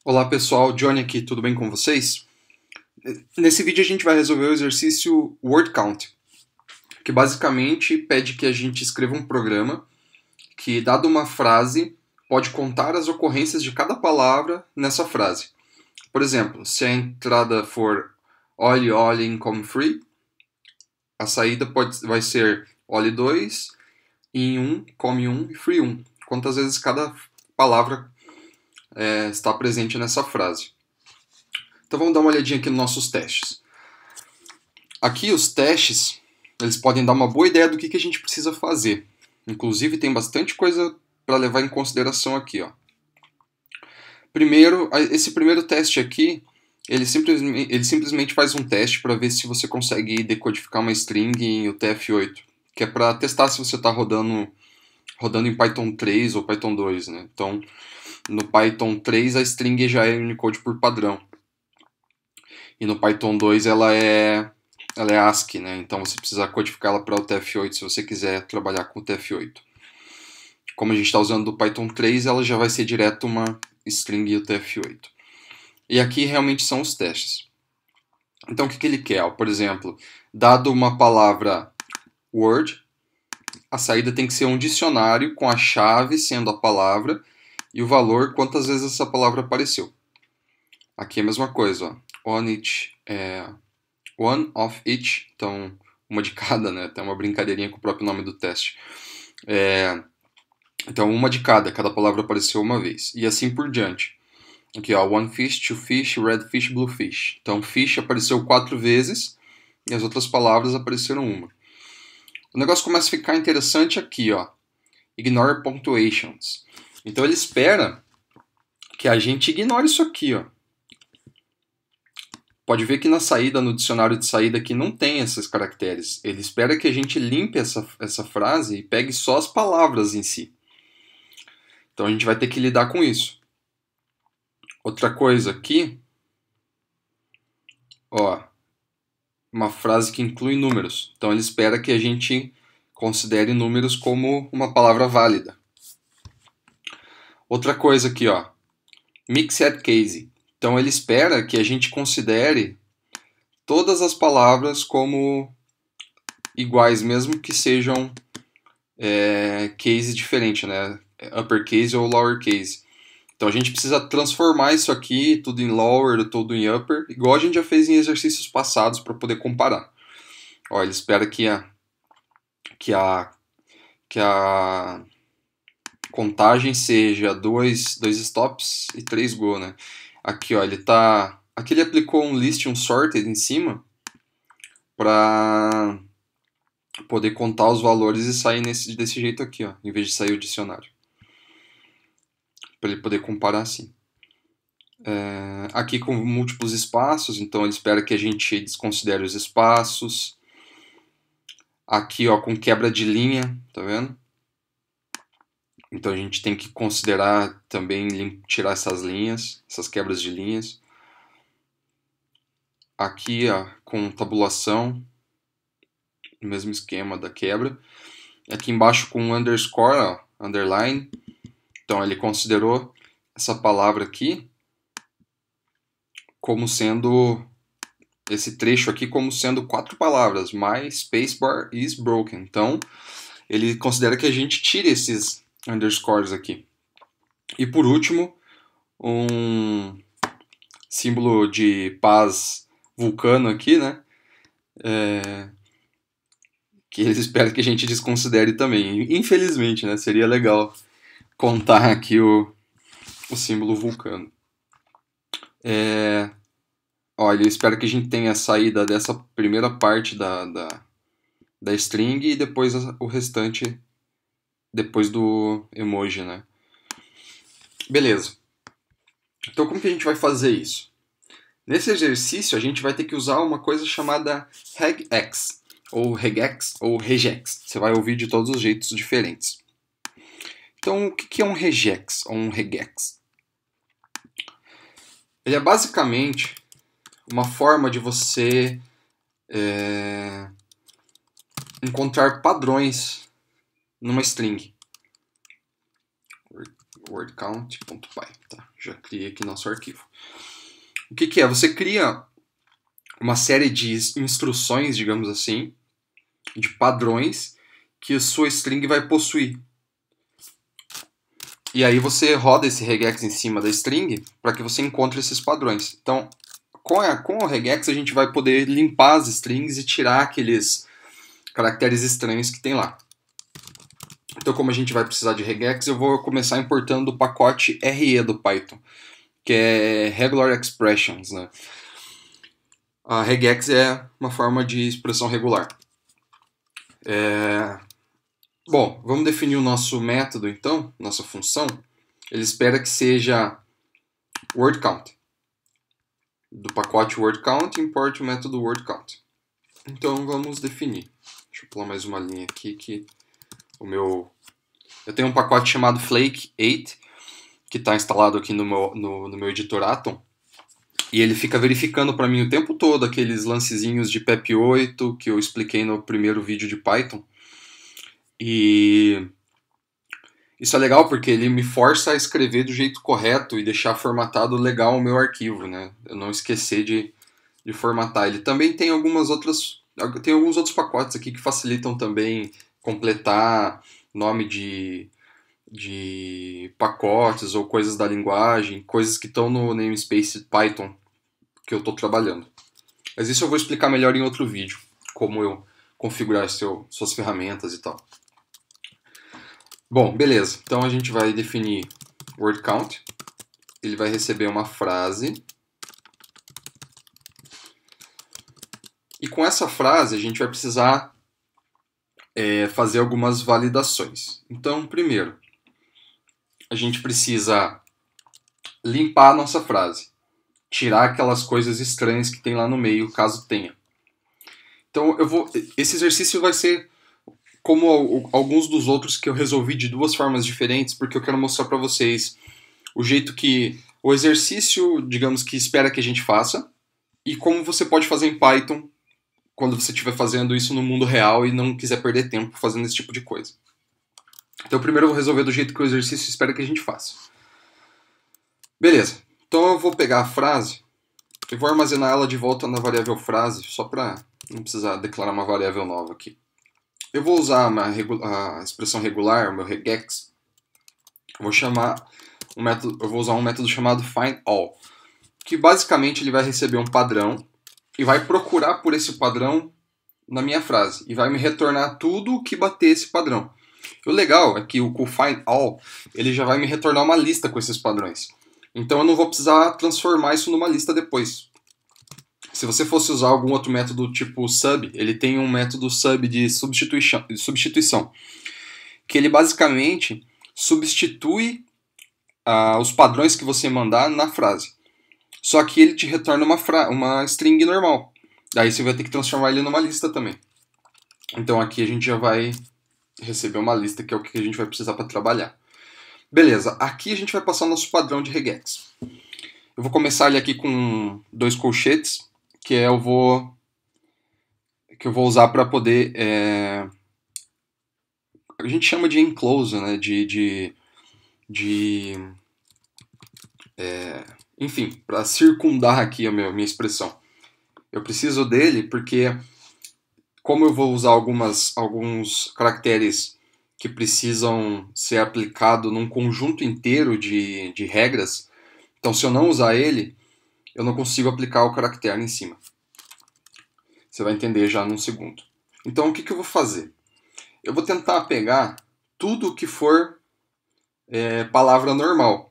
Olá pessoal, Johnny aqui, tudo bem com vocês? Nesse vídeo a gente vai resolver o exercício word count, que basicamente pede que a gente escreva um programa que, dado uma frase, pode contar as ocorrências de cada palavra nessa frase. Por exemplo, se a entrada for olhe, olhe, income free, a saída vai ser olhe 2, in 1, come 1 e free 1. Quantas vezes cada palavra está presente nessa frase. Então vamos dar uma olhadinha aqui nos nossos testes. Aqui os testes, eles podem dar uma boa ideia do que a gente precisa fazer. Inclusive tem bastante coisa para levar em consideração aqui. Primeiro, esse primeiro teste aqui, ele simplesmente faz um teste para ver se você consegue decodificar uma string em UTF-8, que é para testar se você está rodando em Python 3 ou Python 2, né? Então, no Python 3 a string já é Unicode por padrão. E no Python 2 ela é ASCII, né? Então você precisa codificá-la para o UTF-8 se você quiser trabalhar com o UTF-8. Como a gente está usando do Python 3, ela já vai ser direto uma string UTF-8. E aqui realmente são os testes. Então o que ele quer? Por exemplo, dado uma palavra word, a saída tem que ser um dicionário com a chave sendo a palavra e o valor quantas vezes essa palavra apareceu. Aqui é a mesma coisa, on each, one of each, então uma de cada, né? Tem uma brincadeirinha com o próprio nome do teste. Então uma de cada palavra apareceu uma vez. E assim por diante. Aqui, ó, one fish, two fish, red fish, blue fish. Então fish apareceu 4 vezes e as outras palavras apareceram uma. O negócio começa a ficar interessante aqui, ó. Ignore punctuations. Então ele espera que a gente ignore isso aqui, ó. Pode ver que na saída, no dicionário de saída aqui, não tem esses caracteres. Ele espera que a gente limpe essa frase e pegue só as palavras em si. Então a gente vai ter que lidar com isso. Outra coisa aqui, ó, uma frase que inclui números. Então ele espera que a gente considere números como uma palavra válida. Outra coisa aqui, ó, mixed case. Então ele espera que a gente considere todas as palavras como iguais, mesmo que sejam case diferente, né? Uppercase ou lowercase. Então a gente precisa transformar isso aqui, tudo em lower, tudo em upper, igual a gente já fez em exercícios passados para poder comparar. Ó, ele espera que a contagem seja 2 stops e 3 go, né? Aqui, ó, aqui ele aplicou um list, um sorted em cima para poder contar os valores e sair desse jeito aqui, ó, em vez de sair o dicionário. Para ele poder comparar assim. Aqui com múltiplos espaços, então ele espera que a gente desconsidere os espaços. Aqui, ó, com quebra de linha, tá vendo? Então a gente tem que considerar também tirar essas linhas, essas quebras de linhas. Aqui, ó, com tabulação, o mesmo esquema da quebra. Aqui embaixo com underscore, ó, underline. Então ele considerou essa palavra aqui como sendo esse trecho aqui como sendo 4 palavras. My spacebar is broken. Então ele considera que a gente tire esses underscores aqui. E por último, um símbolo de paz vulcano aqui, né? Que eles esperam que a gente desconsidere também. Infelizmente, né? Seria legal contar aqui o símbolo vulcano. Olha, eu espero que a gente tenha a saída dessa primeira parte da string e depois o restante depois do emoji, né? Beleza. Então como que a gente vai fazer isso? Nesse exercício a gente vai ter que usar uma coisa chamada regex, ou regex, ou regex. Você vai ouvir de todos os jeitos diferentes. Então o que é um regex ou um regex? Ele é basicamente uma forma de você encontrar padrões numa string. Wordcount.py, tá? Já criei aqui nosso arquivo. O que que é? Você cria uma série de instruções, digamos assim, de padrões que a sua string vai possuir. E aí você roda esse regex em cima da string para que você encontre esses padrões. Então, com o regex a gente vai poder limpar as strings e tirar aqueles caracteres estranhos que tem lá. Então, como a gente vai precisar de regex, eu vou começar importando o pacote RE do Python, que é Regular Expressions, né? A regex é uma forma de expressão regular. Bom, vamos definir o nosso método, então, nossa função. Ele espera que seja word count. Do pacote word count, importe o método word count. Então, vamos definir. Deixa eu pular mais uma linha aqui que eu tenho um pacote chamado Flake8, que está instalado aqui no meu editor Atom. E ele fica verificando para mim o tempo todo aqueles lancezinhos de PEP8 que eu expliquei no primeiro vídeo de Python. E isso é legal porque ele me força a escrever do jeito correto e deixar formatado legal o meu arquivo, né? Eu não esquecer de formatar. Ele também tem alguns outros pacotes aqui que facilitam também completar nome de pacotes ou coisas da linguagem, coisas que estão no namespace Python que eu estou trabalhando. Mas isso eu vou explicar melhor em outro vídeo, como eu configurar suas ferramentas e tal. Bom, beleza. Então a gente vai definir word count. Ele vai receber uma frase. E com essa frase a gente vai precisar fazer algumas validações. Então, primeiro, a gente precisa limpar a nossa frase. Tirar aquelas coisas estranhas que tem lá no meio, caso tenha. Então, esse exercício vai ser como alguns dos outros que eu resolvi de duas formas diferentes, porque eu quero mostrar para vocês o jeito que o exercício, digamos, que espera que a gente faça, e como você pode fazer em Python quando você estiver fazendo isso no mundo real e não quiser perder tempo fazendo esse tipo de coisa. Então, primeiro eu vou resolver do jeito que o exercício espera que a gente faça. Beleza. Então eu vou pegar a frase e vou armazenar ela de volta na variável frase, só para não precisar declarar uma variável nova aqui. Eu vou usar a expressão regular, o meu regex. Eu vou usar um método chamado findAll, que basicamente ele vai receber um padrão e vai procurar por esse padrão na minha frase e vai me retornar tudo o que bater esse padrão. O legal é que o findAll ele já vai me retornar uma lista com esses padrões. Então eu não vou precisar transformar isso numa lista depois. Se você fosse usar algum outro método tipo sub, ele tem um método sub de substituição, que ele basicamente substitui os padrões que você mandar na frase. Só que ele te retorna uma string normal. Daí você vai ter que transformar ele numa lista também. Então aqui a gente já vai receber uma lista, que é o que a gente vai precisar para trabalhar. Beleza, aqui a gente vai passar o nosso padrão de regex. Eu vou começar ele aqui com 2 colchetes, que eu vou usar para poder... a gente chama de enclose, né? Enfim, para circundar aqui a minha expressão. Eu preciso dele porque, como eu vou usar alguns caracteres que precisam ser aplicados num conjunto inteiro de regras, então se eu não usar ele, eu não consigo aplicar o caractere em cima. Você vai entender já num segundo. Então o que eu vou fazer? Eu vou tentar pegar tudo que for palavra normal.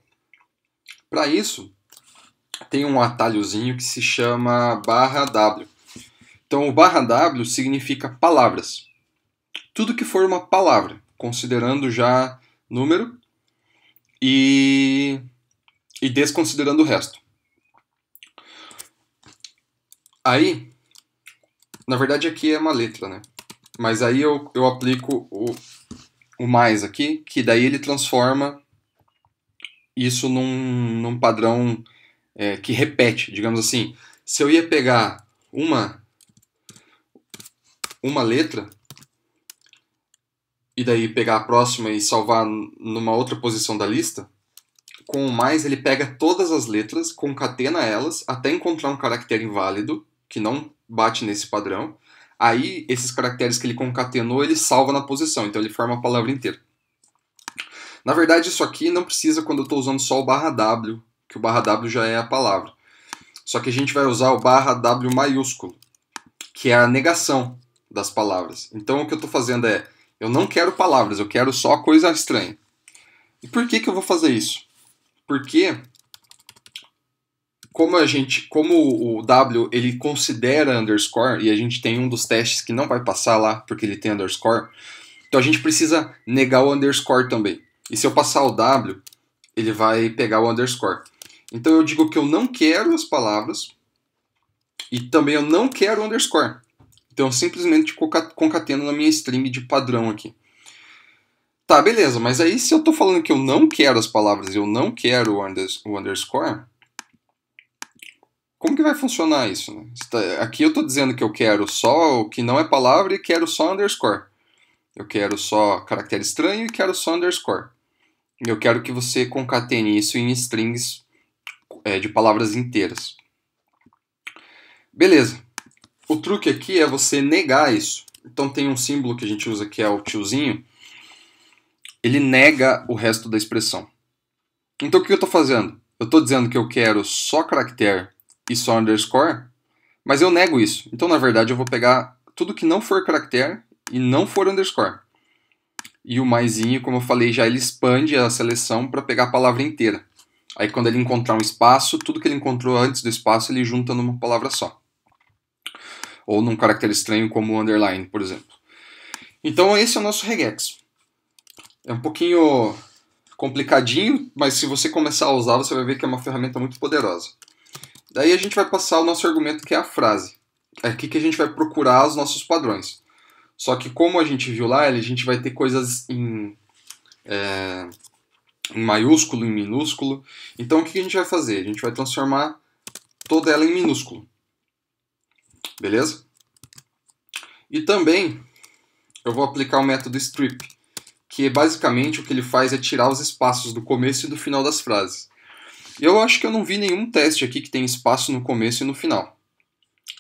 Para isso, tem um atalhozinho que se chama /W. Então o /W significa palavras. Tudo que for uma palavra, considerando já número e desconsiderando o resto. Aí, na verdade aqui é uma letra, né? Mas aí eu aplico o mais aqui, que daí ele transforma isso num padrão que repete, digamos assim. Se eu ia pegar uma letra e daí pegar a próxima e salvar numa outra posição da lista, com o mais, ele pega todas as letras, concatena elas, até encontrar um caractere inválido, que não bate nesse padrão. Aí, esses caracteres que ele concatenou, ele salva na posição, então ele forma a palavra inteira. Na verdade, isso aqui não precisa quando eu estou usando só o barra W, que o barra W já é a palavra. Só que a gente vai usar o barra W maiúsculo, que é a negação das palavras. Então o que eu estou fazendo é, eu não quero palavras, eu quero só coisa estranha. E por que eu vou fazer isso? Porque como o W ele considera underscore, e a gente tem um dos testes que não vai passar lá porque ele tem underscore, então a gente precisa negar o underscore também. E se eu passar o W, ele vai pegar o underscore. Então eu digo que eu não quero as palavras e também eu não quero o underscore. Então eu simplesmente concateno na minha string de padrão aqui. Tá, beleza, mas aí se eu estou falando que eu não quero as palavras e eu não quero o underscore, como que vai funcionar isso? Né? Aqui eu estou dizendo que eu quero só o que não é palavra e quero só underscore. Eu quero só caractere estranho e quero só underscore. Eu quero que você concatene isso em strings de palavras inteiras. Beleza. O truque aqui é você negar isso. Então tem um símbolo que a gente usa que é o tiozinho. Ele nega o resto da expressão. Então o que eu estou fazendo? Eu estou dizendo que eu quero só caractere e só underscore, mas eu nego isso. Então na verdade eu vou pegar tudo que não for caractere e não for underscore. E o maisinho, como eu falei, já ele expande a seleção para pegar a palavra inteira. Aí quando ele encontrar um espaço, tudo que ele encontrou antes do espaço ele junta numa palavra só. Ou num caractere estranho como o underline, por exemplo. Então esse é o nosso regex. É um pouquinho complicadinho, mas se você começar a usar, você vai ver que é uma ferramenta muito poderosa. Daí a gente vai passar o nosso argumento, que é a frase. É aqui que a gente vai procurar os nossos padrões. Só que como a gente viu lá, a gente vai ter coisas em maiúsculo, em minúsculo. Então o que a gente vai fazer? A gente vai transformar toda ela em minúsculo. Beleza? E também eu vou aplicar o método strip, que basicamente o que ele faz é tirar os espaços do começo e do final das frases. Eu acho que eu não vi nenhum teste aqui que tem espaço no começo e no final.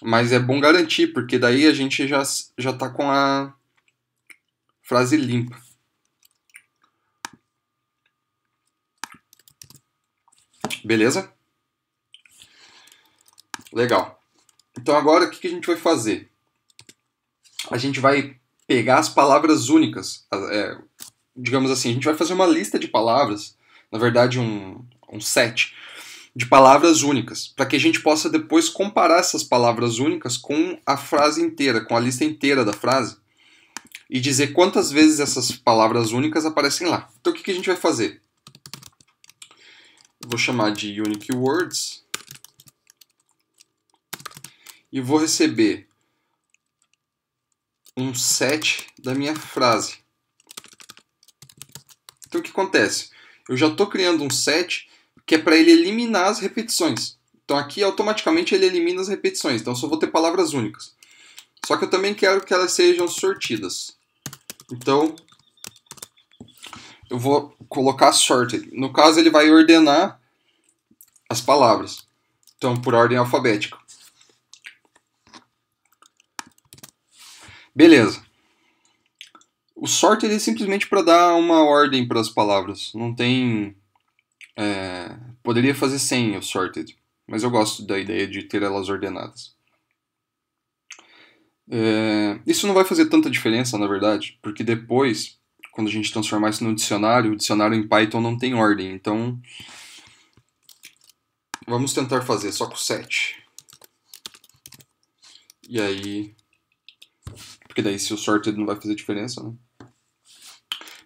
Mas é bom garantir, porque daí a gente já está com a frase limpa. Beleza? Legal. Então agora o que a gente vai fazer? A gente vai pegar as palavras únicas. Digamos assim, a gente vai fazer uma lista de palavras, na verdade um set de palavras únicas, para que a gente possa depois comparar essas palavras únicas com a frase inteira, com a lista inteira da frase, e dizer quantas vezes essas palavras únicas aparecem lá. Então o que a gente vai fazer? Eu vou chamar de unique words e vou receber um set da minha frase. Então o que acontece? Eu já estou criando um set que é para ele eliminar as repetições. Então aqui automaticamente ele elimina as repetições. Então eu só vou ter palavras únicas. Só que eu também quero que elas sejam sortidas. Então eu vou colocar sorted. No caso ele vai ordenar as palavras. Então por ordem alfabética. Beleza. O sorted é simplesmente para dar uma ordem para as palavras. Não tem... poderia fazer sem o sorted, mas eu gosto da ideia de ter elas ordenadas. Isso não vai fazer tanta diferença, na verdade, porque depois, quando a gente transformar isso no dicionário, o dicionário em Python não tem ordem, então vamos tentar fazer só com 7. E aí... porque daí se o sorted não vai fazer diferença, né?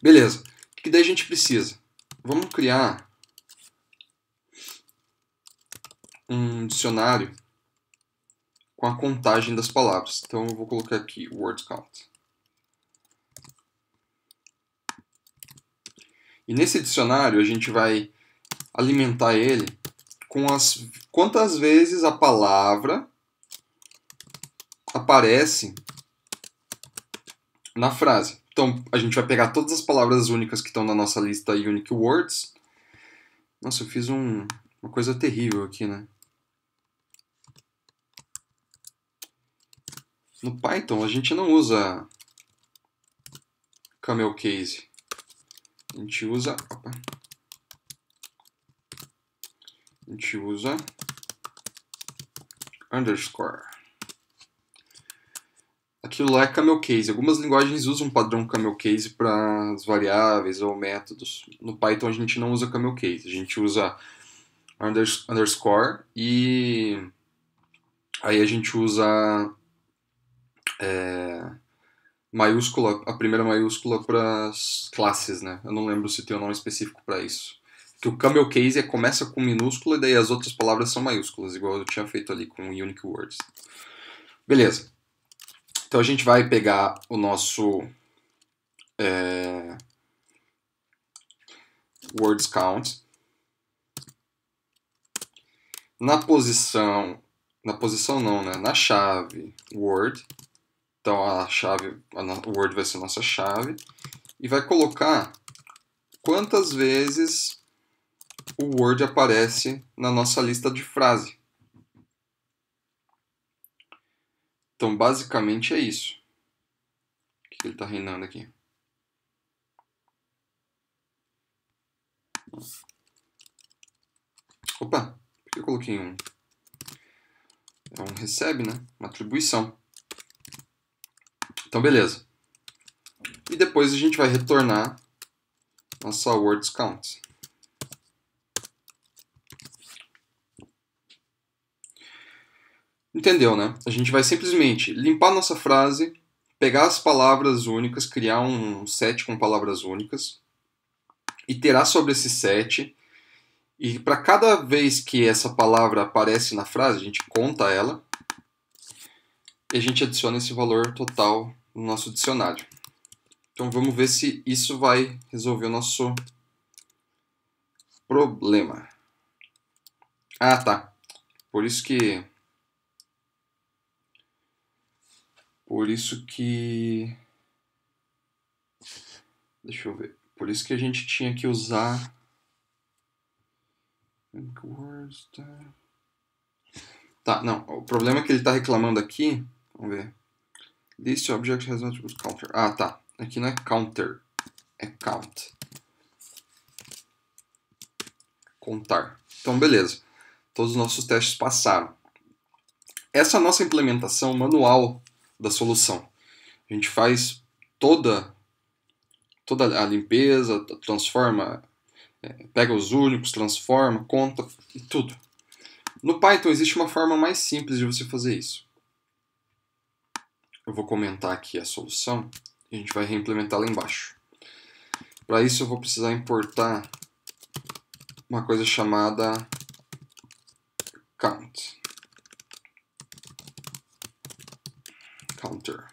Beleza. O que daí a gente precisa? Vamos criar um dicionário com a contagem das palavras. Então eu vou colocar aqui word count. E nesse dicionário a gente vai alimentar ele com quantas vezes a palavra aparece na frase. Então a gente vai pegar todas as palavras únicas que estão na nossa lista Unique Words Nossa, eu fiz uma coisa terrível aqui, né? No Python a gente não usa camel case. A gente usa... Opa. A gente usa underscore. Aquilo lá é camel case. Algumas linguagens usam um padrão camel case para as variáveis ou métodos. No Python a gente não usa camel case. A gente usa underscore e aí a gente usa maiúscula, a primeira maiúscula para as classes, né? Eu não lembro se tem um nome específico para isso. Que o camel case começa com minúscula e daí as outras palavras são maiúsculas, igual eu tinha feito ali com unique words. Beleza. Então a gente vai pegar o nosso words count. Na posição não, né? Na chave word. Então o word vai ser a nossa chave. E vai colocar quantas vezes o word aparece na nossa lista de frase. Então, basicamente é isso. O que ele está reinando aqui? Opa, por que eu coloquei um? É um recebe, né? Uma atribuição. Então, beleza. E depois a gente vai retornar nossa words count. Entendeu, né? A gente vai simplesmente limpar nossa frase, pegar as palavras únicas, criar um set com palavras únicas, iterar sobre esse set, e para cada vez que essa palavra aparece na frase, a gente conta ela, e a gente adiciona esse valor total no nosso dicionário. Então vamos ver se isso vai resolver o nosso problema. Ah, tá. Por isso que deixa eu ver. Por isso que a gente tinha que usar Tá, não. O problema é que ele está reclamando aqui. Vamos ver. This object has not counter. Ah, tá. Aqui não é counter. É count. Contar. Então, beleza. Todos os nossos testes passaram. Essa é a nossa implementação manual da solução. A gente faz toda a limpeza, transforma, pega os únicos, transforma, conta e tudo. No Python existe uma forma mais simples de você fazer isso. Eu vou comentar aqui a solução e a gente vai reimplementar lá embaixo. Para isso eu vou precisar importar uma coisa chamada count. Counter.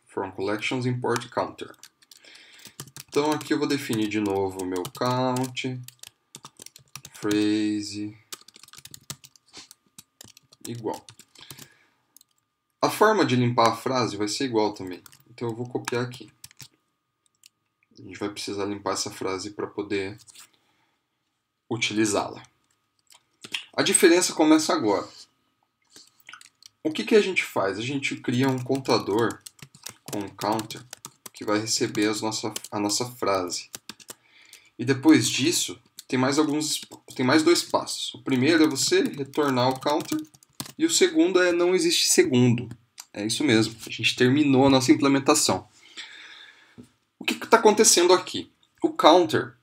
From collections import counter. Então aqui eu vou definir de novo o meu count, phrase, igual. A forma de limpar a frase vai ser igual também. Então eu vou copiar aqui. A gente vai precisar limpar essa frase para poder utilizá-la. A diferença começa agora. O que a gente faz? A gente cria um contador com um counter que vai receber a nossa frase. E depois disso, tem mais dois passos. O primeiro é você retornar o counter e o segundo é não existe segundo. É isso mesmo, a gente terminou a nossa implementação. O que está acontecendo aqui? O counter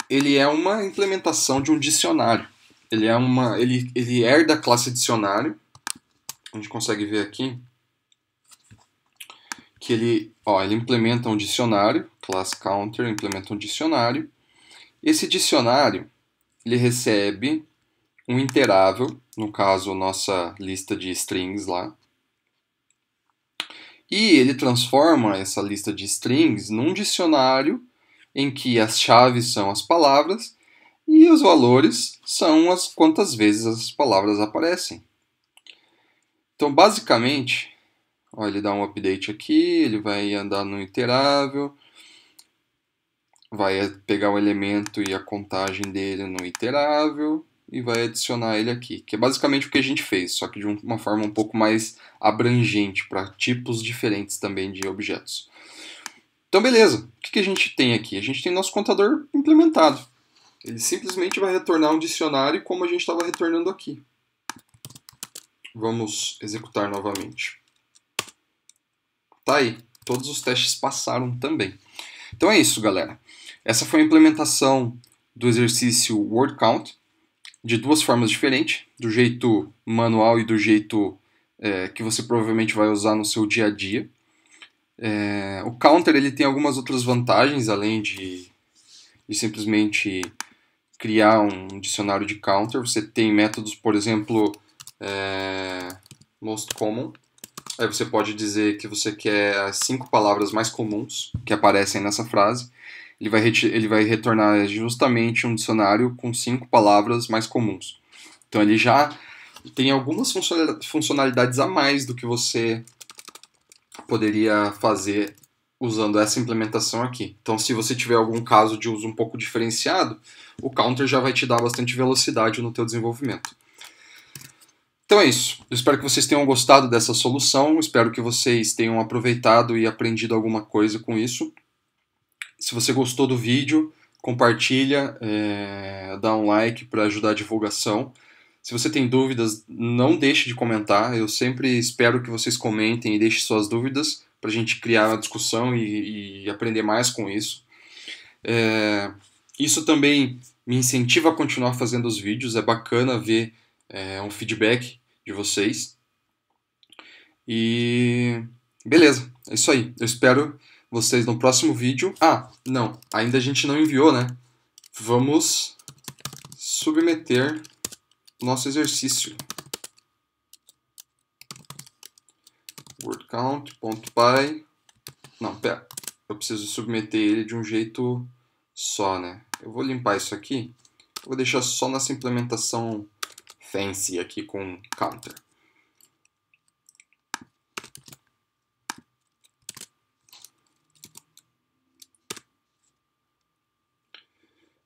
ele é uma implementação de um dicionário. Ele herda a classe dicionário. A gente consegue ver aqui que ele implementa um dicionário, class counter implementa um dicionário. Esse dicionário ele recebe um interável, no caso nossa lista de strings lá, e ele transforma essa lista de strings num dicionário em que as chaves são as palavras e os valores são as quantas vezes as palavras aparecem. Então, basicamente, ele dá um update aqui, ele vai andar no iterável. vai pegar o elemento e a contagem dele no iterável e vai adicionar ele aqui, que é basicamente o que a gente fez, só que de uma forma um pouco mais abrangente para tipos diferentes também de objetos. Então, beleza. O que a gente tem aqui? A gente tem nosso contador implementado. Ele simplesmente vai retornar um dicionário como a gente estava retornando aqui. Vamos executar novamente. Tá aí. Todos os testes passaram também. Então é isso, galera. Essa foi a implementação do exercício word count de duas formas diferentes, do jeito manual e do jeito que você provavelmente vai usar no seu dia a dia. O counter ele tem algumas outras vantagens, além de simplesmente criar um dicionário de counter. Você tem métodos, por exemplo, most common. Aí você pode dizer que você quer as 5 palavras mais comuns que aparecem nessa frase. Ele vai retornar justamente um dicionário com 5 palavras mais comuns. Então ele já tem algumas funcionalidades a mais do que você poderia fazer usando essa implementação aqui. Então, se você tiver algum caso de uso um pouco diferenciado, o counter já vai te dar bastante velocidade no teu desenvolvimento. Então é isso. Eu espero que vocês tenham gostado dessa solução. Espero que vocês tenham aproveitado e aprendido alguma coisa com isso. Se você gostou do vídeo, compartilha, dá um like para ajudar a divulgação. Se você tem dúvidas, não deixe de comentar. Eu sempre espero que vocês comentem e deixem suas dúvidas para a gente criar uma discussão e aprender mais com isso. Isso também me incentiva a continuar fazendo os vídeos. É bacana ver um feedback de vocês. E beleza, é isso aí. Eu espero vocês no próximo vídeo. Não, ainda a gente não enviou, né? Vamos submeter nosso exercício. wordCount.py. Não, pera. Eu preciso submeter ele de um jeito só, né? Eu vou limpar isso aqui. Eu vou deixar só nessa implementação fancy aqui com counter.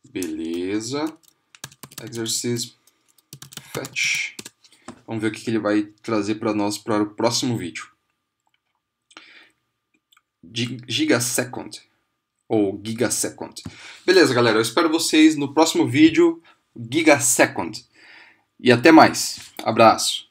Beleza. Exercise fetch. Vamos ver o que ele vai trazer para nós para o próximo vídeo. Gigasecond ou Gigasecond. Beleza, galera. Eu espero vocês no próximo vídeo Gigasecond. E até mais. Abraço.